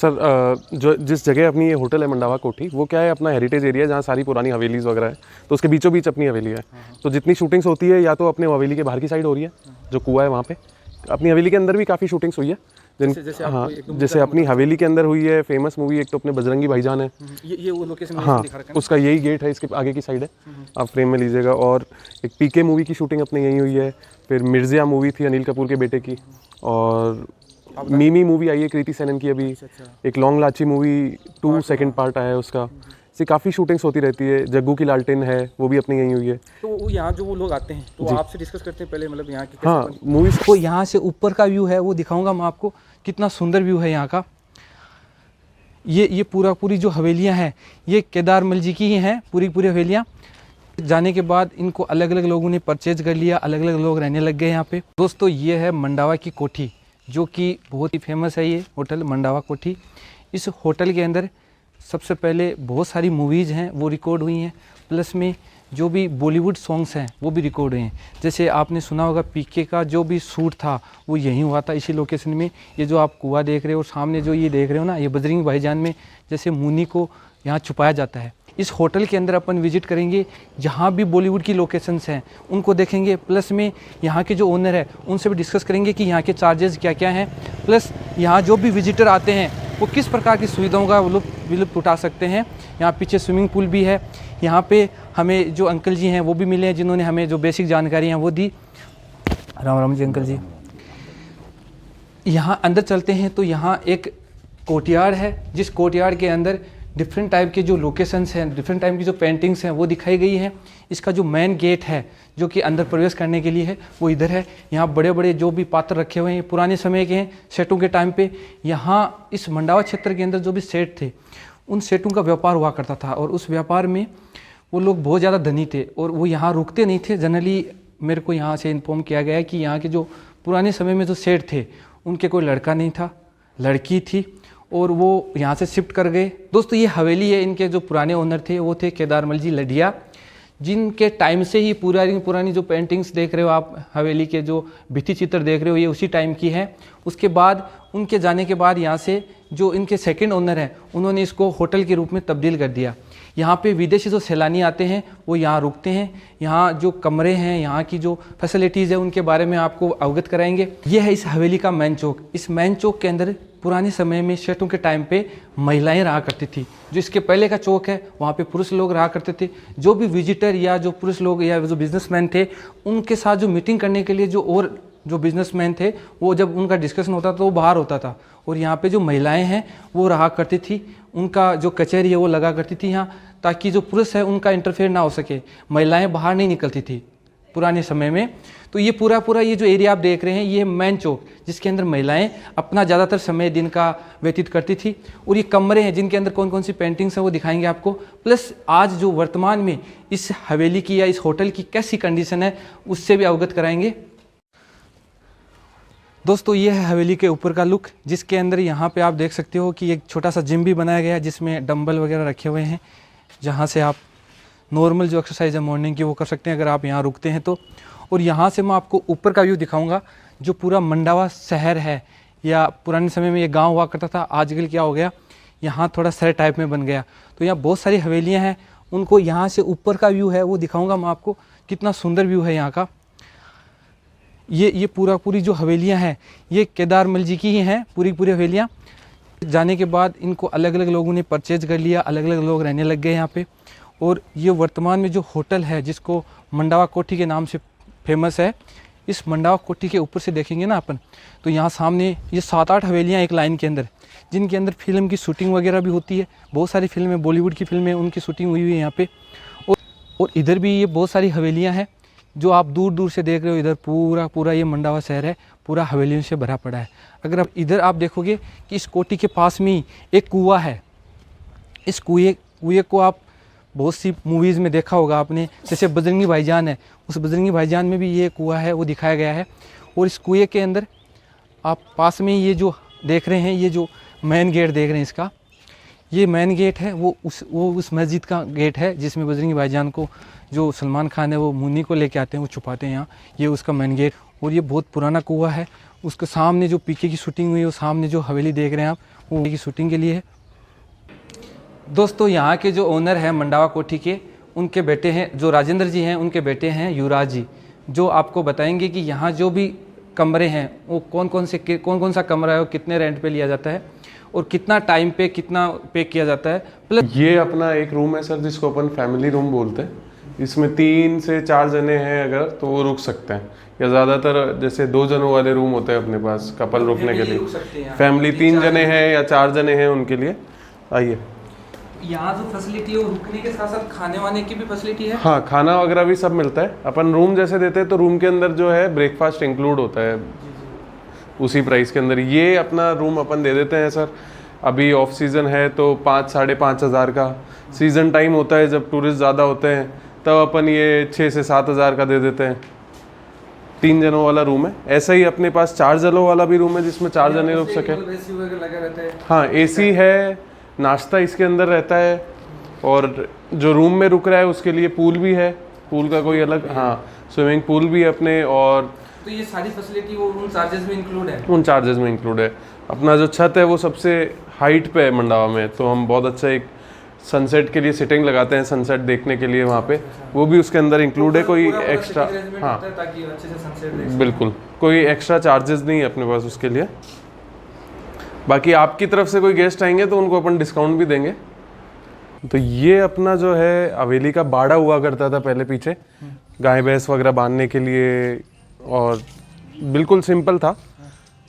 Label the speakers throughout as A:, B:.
A: जो जिस जगह अपनी ये होटल है मंडावा कोठी, वो क्या है, अपना हेरिटेज एरिया है जहाँ सारी पुरानी हवेलीज़ वगैरह है, तो उसके बीचों बीच अपनी हवेली है। तो जितनी शूटिंग्स होती है या तो अपने हवेली के बाहर की साइड हो रही है, जो कुआं है वहाँ पे। अपनी हवेली के अंदर भी काफ़ी शूटिंग्स हुई है हाँ, जैसे अपनी हवेली के अंदर हुई है फेमस मूवी, एक तो अपने बजरंगी भाईजान है,
B: ये वो लोकेशन
A: हाँ उसका यही गेट है, इसके आगे की साइड है, आप फ्रेम में लीजिएगा। और एक पीके मूवी की शूटिंग अपने यहीं हुई है। फिर मिर्जिया मूवी थी अनिल कपूर के बेटे की, और मीमी मूवी आई है कृति सेनन की अभी, एक लॉन्ग लाची मूवी 2 सेकंड पार्ट आया है उसका। ऐसी काफ़ी शूटिंग्स होती रहती है। जग्गू की लालटेन है, वो भी अपनी यहीं हुई है।
B: तो यहाँ जो वो लोग आते हैं तो आपसे डिस्कस करते हैं पहले, मतलब यहाँ की
A: हाँ मूवीज
B: को यहाँ से ऊपर का व्यू है वो दिखाऊंगा मैं आपको, कितना सुंदर व्यू है यहाँ का। ये पूरी जो हवेलियाँ हैं ये केदार मल जी की ही हैं, पूरी हवेलियाँ। जाने के बाद इनको अलग अलग लोगों ने परचेज कर लिया, अलग अलग लोग रहने लग गए यहाँ पे। दोस्तों ये है मंडावा की कोठी, जो कि बहुत ही फेमस है ये होटल मंडावा कोठी। इस होटल के अंदर सबसे पहले बहुत सारी मूवीज़ हैं वो रिकॉर्ड हुई हैं, प्लस में जो भी बॉलीवुड सॉन्ग्स हैं वो भी रिकॉर्ड हुए हैं। जैसे आपने सुना होगा पीके का जो भी शूट था वो यहीं हुआ था, इसी लोकेशन में। ये जो आप कुआं देख रहे हो, सामने जो ये देख रहे हो ना, ये बजरंगी भाईजान में जैसे मुन्नी को यहाँ छुपाया जाता है। इस होटल के अंदर अपन विजिट करेंगे, जहाँ भी बॉलीवुड की लोकेशंस हैं उनको देखेंगे, प्लस में यहाँ के जो ओनर है उनसे भी डिस्कस करेंगे कि यहाँ के चार्जेस क्या क्या हैं, प्लस यहाँ जो भी विजिटर आते हैं वो किस प्रकार की सुविधाओं का लुत्फ उठा सकते हैं। यहाँ पीछे स्विमिंग पूल भी है। यहाँ पे हमें जो अंकल जी हैं वो भी मिले हैं, जिन्होंने हमें जो बेसिक जानकारी हैं वो दी। राम राम जी अंकल जी। यहाँ अंदर चलते हैं तो यहाँ एक कोर्टयार्ड है, जिस कोर्टयार्ड के अंदर डिफरेंट टाइप के जो लोकेशंस हैं, डिफरेंट टाइप की जो पेंटिंग्स हैं वो दिखाई गई हैं। इसका जो मेन गेट है जो कि अंदर प्रवेश करने के लिए है वो इधर है। यहाँ बड़े बड़े जो भी पात्र रखे हुए हैं पुराने समय के हैं, सेटों के टाइम पे। यहाँ इस मंडावा क्षेत्र के अंदर जो भी सेट थे उन सेटों का व्यापार हुआ करता था, और उस व्यापार में वो लोग बहुत ज़्यादा धनी थे और वो यहाँ रुकते नहीं थे। जनरली मेरे को यहाँ से इन्फॉर्म किया गया है कि यहाँ के जो पुराने समय में जो सेट थे उनके कोई लड़का नहीं था, लड़की थी, और वो यहाँ से शिफ्ट कर गए। दोस्तों ये हवेली है, इनके जो पुराने ओनर थे वो थे केदार मल जी लडिया, जिनके टाइम से ही पुरानी जो पेंटिंग्स देख रहे हो आप, हवेली के जो भित्ति चित्र देख रहे हो, ये उसी टाइम की है। उसके बाद उनके जाने के बाद यहाँ से जो इनके सेकंड ओनर हैं उन्होंने इसको होटल के रूप में तब्दील कर दिया। यहाँ पे विदेशी जो सैलानी आते हैं वो यहाँ रुकते हैं। यहाँ जो कमरे हैं, यहाँ की जो फैसिलिटीज़ है उनके बारे में आपको अवगत कराएंगे। ये है इस हवेली का मेन चौक। इस मेन चौक के अंदर पुराने समय में सेठों के टाइम पे महिलाएं रहा करती थी। जो इसके पहले का चौक है वहाँ पे पुरुष लोग रहा करते थे। जो भी विजिटर या जो पुरुष लोग या जो बिजनेसमैन थे उनके साथ जो मीटिंग करने के लिए जो बिजनेसमैन थे वो जब उनका डिस्कशन होता था तो वो बाहर होता था, और यहाँ पे जो महिलाएं हैं वो रहा करती थी। उनका जो कचहरी है वो लगा करती थी यहाँ, ताकि जो पुरुष है उनका इंटरफेयर ना हो सके। महिलाएं बाहर नहीं निकलती थी पुराने समय में। तो ये पूरा ये जो एरिया आप देख रहे हैं ये मेन चौक, जिसके अंदर महिलाएं अपना ज़्यादातर समय दिन का व्यतीत करती थी। और ये कमरे हैं जिनके अंदर कौन कौन सी पेंटिंग्स हैं वो दिखाएंगे आपको, प्लस आज जो वर्तमान में इस हवेली की या इस होटल की कैसी कंडीशन है उससे भी अवगत कराएंगे। दोस्तों ये है हवेली के ऊपर का लुक, जिसके अंदर यहाँ पे आप देख सकते हो कि एक छोटा सा जिम भी बनाया गया है, जिसमें डंबल वगैरह रखे हुए हैं, जहाँ से आप नॉर्मल जो एक्सरसाइज है मॉर्निंग की वो कर सकते हैं अगर आप यहाँ रुकते हैं तो। और यहाँ से मैं आपको ऊपर का व्यू दिखाऊंगा, जो पूरा मंडावा शहर है, या पुराने समय में ये गांव हुआ करता था, आजकल क्या हो गया यहाँ थोड़ा शहर टाइप में बन गया। तो यहाँ बहुत सारी हवेलियाँ हैं, उनको यहाँ से ऊपर का व्यू है वो दिखाऊँगा मैं आपको, कितना सुंदर व्यू है यहाँ का। ये पूरी जो हवेलियाँ हैं ये केदार मल जी की ही हैं, पूरी हवेलियाँ। जाने के बाद इनको अलग अलग लोगों ने परचेज कर लिया, अलग अलग लोग रहने लग गए यहाँ पे। और ये वर्तमान में जो होटल है जिसको मंडावा कोठी के नाम से फेमस है, इस मंडावा कोठी के ऊपर से देखेंगे ना अपन तो यहाँ सामने ये 7-8 हवेलियाँ एक लाइन के अंदर, जिनके अंदर फिल्म की शूटिंग वगैरह भी होती है। बहुत सारी फिल्में, बॉलीवुड की फिल्में, उनकी शूटिंग हुई है यहाँ पे। और इधर भी ये बहुत सारी हवेलियाँ हैं जो आप दूर से देख रहे हो। इधर पूरा ये मंडावा शहर है पूरा हवेलियों से भरा पड़ा है। अगर आप इधर आप देखोगे कि इस कोठी के पास में ही एक कुआं है। इस कुएं को आप बहुत सी मूवीज़ में देखा होगा आपने, जैसे बजरंगी भाईजान है, उस बजरंगी भाईजान में भी ये कुआं है वो दिखाया गया है। और इस कुएं के अंदर आप पास में ये जो देख रहे हैं, ये जो मेन गेट देख रहे हैं, इसका ये मेन गेट है वो उस मस्जिद का गेट है जिसमें बजरंगी भाईजान को जो सलमान खान है वो मुन्नी को लेके आते हैं, वो छुपाते हैं यहाँ। ये उसका मेन गेट। और ये बहुत पुराना कुआं है। उसके सामने जो पीके की शूटिंग हुई है, वो सामने जो हवेली देख रहे हैं आप, वो की शूटिंग के लिए है। दोस्तों यहाँ के जो ओनर हैं मंडावा कोठी के, उनके बेटे हैं जो राजेंद्र जी हैं, उनके बेटे हैं युवराज जी, जो आपको बताएंगे कि यहाँ जो भी कमरे हैं वो कौन कौन सा कमरा है, वो कितने रेंट पे लिया जाता है और कितना टाइम पे कितना पे किया जाता है। प्लस
A: ये अपना एक रूम है सर, जिसको अपन फैमिली रूम बोलते हैं। इसमें 3 से 4 जने हैं अगर तो वो रुक सकते हैं, या ज़्यादातर जैसे 2 जनों वाले रूम होते हैं अपने पास कपल रुकने के लिए। फैमिली 3 जने हैं या 4 जने हैं उनके लिए। आइए,
B: यहाँ जो फैसिलिटी है वो रुकने के साथ साथ खाने वाने की भी फैसिलिटी है।
A: हाँ, खाना वगैरह भी सब मिलता है। अपन रूम जैसे देते हैं तो रूम के अंदर जो है ब्रेकफास्ट इंक्लूड होता है उसी प्राइस के अंदर। ये अपना रूम अपन दे देते हैं सर। अभी ऑफ सीज़न है तो 5-5.5 हज़ार का। सीज़न टाइम होता है जब टूरिस्ट ज़्यादा होते हैं तब अपन ये 6 से 7 हज़ार का दे देते हैं। 3 जनों वाला रूम है। ऐसा ही अपने पास 4 जनों वाला भी रूम है जिसमें 4 जने रुक सके। हाँ, एसी है, नाश्ता इसके अंदर रहता है, और जो रूम में रुक रहा है उसके लिए पूल भी है। पूल का कोई अलग, हाँ, स्विमिंग पूल भी है अपने। और
B: तो ये सारी फैसिलिटी वो उन चार्जेस में इंक्लूड है? उन
A: चार्जेस में इंक्लूड है। अपना जो छत है वो सबसे हाइट पे है मंडावा में, तो हम बहुत अच्छा एक सनसेट के लिए सिटिंग लगाते हैं, सनसेट देखने के लिए वहाँ पे, वो भी उसके अंदर इंक्लूड है। कोई एक्स्ट्रा, हाँ,
B: ताकि अच्छे से सनसेट देख
A: बिल्कुल, कोई एक्स्ट्रा चार्जेस नहीं है अपने पास उसके लिए। बाकी आपकी तरफ से कोई गेस्ट आएंगे तो उनको अपन डिस्काउंट भी देंगे। तो ये अपना जो है हवेली का बाड़ा हुआ करता था पहले पीछे, गाय भैंस वगैरह बांधने के लिए, और बिल्कुल सिंपल था।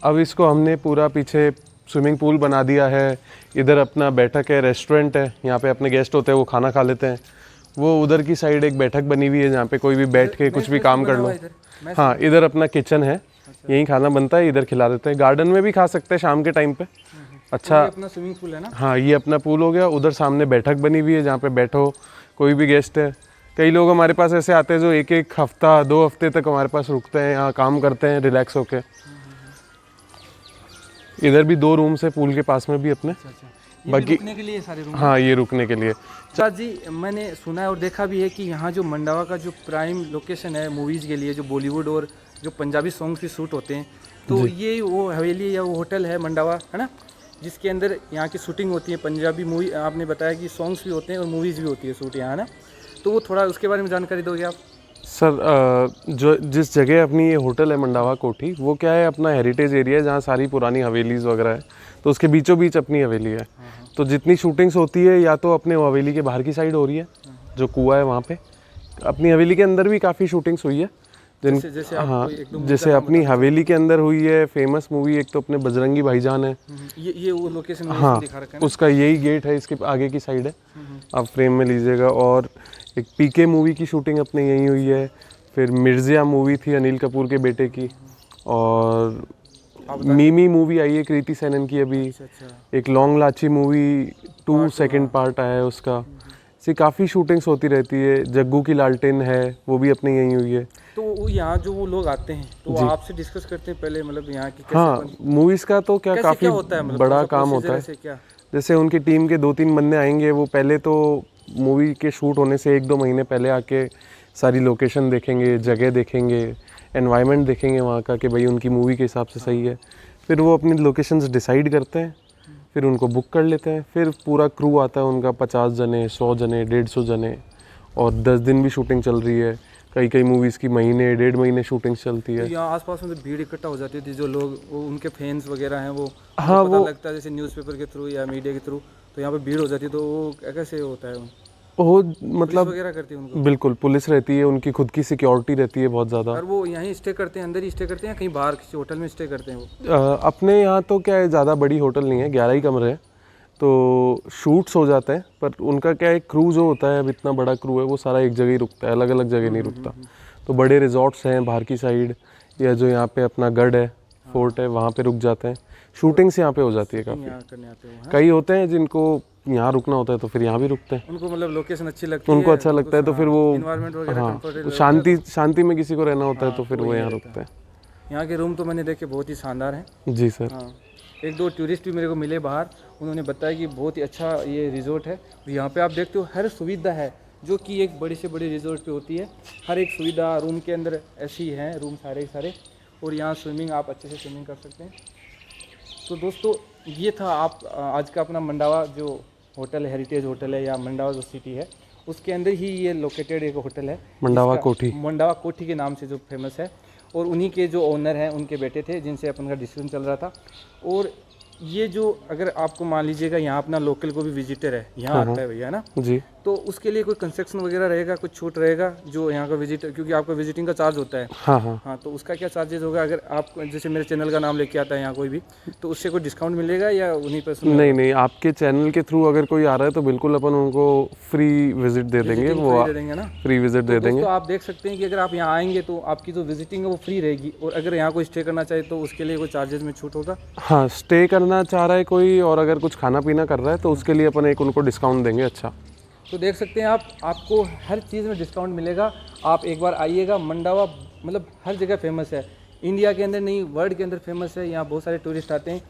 A: अब इसको हमने पूरा पीछे स्विमिंग पूल बना दिया है। इधर अपना बैठक है, रेस्टोरेंट है, यहाँ पे अपने गेस्ट होते हैं वो खाना खा लेते हैं। वो उधर की साइड एक बैठक बनी हुई है जहाँ पे कोई भी बैठ के कुछ भी काम कर लो। हाँ, इधर अपना किचन है, यहीं खाना बनता है, इधर खिला देते हैं। गार्डन में भी खा सकते हैं शाम के टाइम पे। अच्छा,
B: अपना स्विमिंग पूल है ना?
A: हाँ, ये अपना पूल हो गया। उधर सामने बैठक बनी हुई है जहाँ पे बैठो, कोई भी गेस्ट है। कई लोग हमारे पास ऐसे आते हैं जो 1-1 हफ्ता 2 हफ्ते तक हमारे पास रुकते हैं, यहाँ काम करते हैं रिलैक्स होके। इधर भी 2 रूम्स है पूल के पास में भी अपने।
B: बाकी रुकने के लिए सारे रूम?
A: हाँ, ये रुकने के लिए।
B: अच्छा जी, मैंने सुना है और देखा भी है कि यहाँ जो मंडावा का जो प्राइम लोकेशन है मूवीज़ के लिए, जो बॉलीवुड और जो पंजाबी सॉन्ग्स भी शूट होते हैं, तो ये वो हवेली या वो होटल है मंडावा, है ना, जिसके अंदर यहाँ की शूटिंग होती है। पंजाबी मूवी आपने बताया कि सॉन्ग्स भी होते हैं और मूवीज़ भी होती है शूट यहाँ, है ना, तो वो थोड़ा उसके बारे में जानकारी दोगे आप?
A: सर, जो जिस जगह अपनी ये होटल है मंडावा कोठी, वो क्या है, अपना हेरिटेज एरिया है जहाँ सारी पुरानी हवेलीज वगैरह है, तो उसके बीचों बीच अपनी हवेली है। तो जितनी शूटिंग्स होती है या तो अपने हवेली के बाहर की साइड हो रही है, जो कुआं है वहाँ पे। अपनी हवेली के अंदर भी काफ़ी शूटिंग्स हुई है हाँ, जैसे अपनी हवेली के अंदर हुई है फेमस मूवी, एक तो अपने बजरंगी भाईजान है।
B: ये वो लोकेशन
A: हाँ, उसका यही गेट है, इसके आगे की साइड है, आप फ्रेम में लीजिएगा। और एक पीके मूवी की शूटिंग अपने यहीं हुई है। फिर मिर्जिया मूवी थी अनिल कपूर के बेटे की, और मीमी मूवी आई है कृति सेनन की अभी। एक लॉन्ग लाची मूवी 2 सेकंड पार्ट आया है उसका। ऐसी काफ़ी शूटिंग्स होती रहती है। जग्गू की लालटेन है, वो भी अपने यहीं हुई है।
B: तो यहाँ जो वो लोग आते हैं तो वो आपसे डिस्कस करते हैं पहले, मतलब यहाँ की
A: हाँ, मूवीज़ का तो क्या काफ़ी बड़ा काम होता है। जैसे उनकी टीम के 2-3 बंदे आएंगे, वो पहले तो मूवी के शूट होने से 1-2 महीने पहले आके सारी लोकेशन देखेंगे, जगह देखेंगे, एनवायरनमेंट देखेंगे वहाँ का कि भाई उनकी मूवी के हिसाब से सही है। फिर वो अपनी लोकेशंस डिसाइड करते हैं, फिर उनको बुक कर लेते हैं। फिर पूरा क्रू आता है उनका, 50 जने, 100 जने, 150 जने, और 10 दिन भी शूटिंग चल रही है। कई मूवीज़ की महीने 1.5 महीने शूटिंग चलती है।
B: तो यहाँ आसपास में तो भीड़ इकट्ठा हो जाती थी, जो लोग वो उनके फैंस वगैरह हैं, वो
A: हाँ,
B: पता
A: वो
B: लगता है जैसे न्यूज़पेपर के थ्रू या मीडिया के थ्रू, तो यहाँ पे भीड़ हो जाती है। तो वो कैसे होता है?
A: वो मतलब
B: वगैरह करती है उनको?
A: बिल्कुल, पुलिस रहती है, उनकी खुद की सिक्योरिटी रहती है बहुत ज़्यादा।
B: और वो यहीं स्टे करते हैं, अंदर ही स्टे करते हैं, कहीं बाहर किसी होटल में स्टे करते हैं वो?
A: अपने यहाँ तो क्या है, ज़्यादा बड़ी होटल नहीं है, 11 ही कमरे हैं, तो शूट्स हो जाते हैं। पर उनका क्या है, क्रू जो होता है, अब इतना बड़ा क्रू है, वो सारा एक जगह ही रुकता है, अलग अलग जगह नहीं रुकता। तो बड़े रिजॉर्ट्स हैं बाहर की साइड, या जो यहाँ पे अपना गढ़ है, फोर्ट है, वहाँ पे रुक जाते हैं। शूटिंग्स यहाँ पे हो जाती है काफ़ी। कई होते हैं जिनको यहाँ रुकना होता है तो फिर यहाँ भी रुकते हैं।
B: उनको मतलब लोकेशन अच्छी लगती है,
A: उनको अच्छा लगता है तो फिर वो
B: हाँ,
A: शांति में किसी को रहना होता है तो फिर वो यहाँ रुकते हैं।
B: यहाँ के रूम तो मैंने देखे बहुत ही शानदार हैं।
A: जी सर।
B: हाँ, 1-2 टूरिस्ट भी मेरे को मिले बाहर, उन्होंने बताया कि बहुत ही अच्छा ये रिजॉर्ट है। यहाँ पे आप देखते हो हर सुविधा है जो कि एक बड़े से बड़े रिजॉर्ट पे होती है। हर एक सुविधा रूम के अंदर ऐसी है, रूम सारे। और यहाँ स्विमिंग, आप अच्छे से स्विमिंग कर सकते हैं। तो दोस्तों ये था आप आज का अपना मंडावा जो होटल है, हेरिटेज होटल है या मंडावा जो सिटी है, उसके अंदर ही ये लोकेटेड एक होटल है,
A: मंडावा
B: जिसका-
A: कोठी।
B: मंडावा कोठी के नाम से जो फेमस है। और उन्हीं के जो ओनर हैं उनके बेटे थे जिनसे अपन का डिस्कशन चल रहा था। और ये जो अगर आपको मान लीजिएगा यहाँ अपना लोकल को भी विजिटर है, यहाँ आता है भैया, है ना,
A: जी
B: तो उसके लिए कोई कंसेक्शन वगैरह रहेगा, कुछ छूट रहेगा जो यहाँ का विजिटर, क्योंकि आपका विजिटिंग का चार्ज होता है।
A: हाँ हाँ।
B: हाँ, तो उसका क्या चार्जेस होगा अगर आप जैसे मेरे चैनल का नाम लेके आता है यहाँ कोई भी, तो उससे कोई डिस्काउंट मिलेगा या उन्हीं पर
A: नहीं नहीं, आपके चैनल के थ्रू अगर कोई आ रहा है तो बिल्कुल अपन उनको फ्री विजिट दे देंगे, वो
B: दे देंगे ना।
A: फ्री विजिट दे देंगे।
B: दोस्तों आप देख सकते हैं कि अगर आप यहाँ आएंगे तो आपकी जो विजिटिंग है वो फ्री रहेगी, और अगर यहाँ कोई स्टे करना चाहे तो उसके लिए कोई चार्जेस में छूट होगा।
A: हाँ, स्टे करना चाह रहा है कोई और अगर कुछ खाना पीना कर रहा है तो उसके लिए अपन एक उनको डिस्काउंट देंगे। अच्छा,
B: तो देख सकते हैं आप, आपको हर चीज़ में डिस्काउंट मिलेगा। आप एक बार आइएगा। मंडावा मतलब हर जगह फेमस है, इंडिया के अंदर नहीं वर्ल्ड के अंदर फेमस है। यहाँ बहुत सारे टूरिस्ट आते हैं,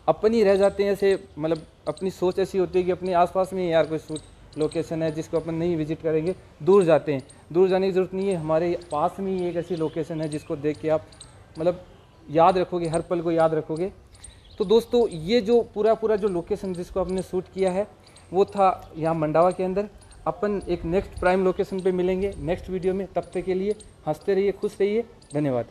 B: अपन ही रह जाते हैं ऐसे, मतलब अपनी सोच ऐसी होती है कि अपने आसपास में यार कोई सूट लोकेशन है जिसको अपन नहीं विजिट करेंगे, दूर जाते हैं। दूर जाने की ज़रूरत नहीं है, हमारे पास में ही एक ऐसी लोकेशन है जिसको देख के आप मतलब याद रखोगे, हर पल को याद रखोगे। तो दोस्तों ये जो पूरा जो लोकेशन जिसको आपने शूट किया है वो था यहाँ मंडावा के अंदर। अपन एक नेक्स्ट प्राइम लोकेशन पे मिलेंगे नेक्स्ट वीडियो में। तब तक के लिए हंसते रहिए, खुश रहिए, धन्यवाद।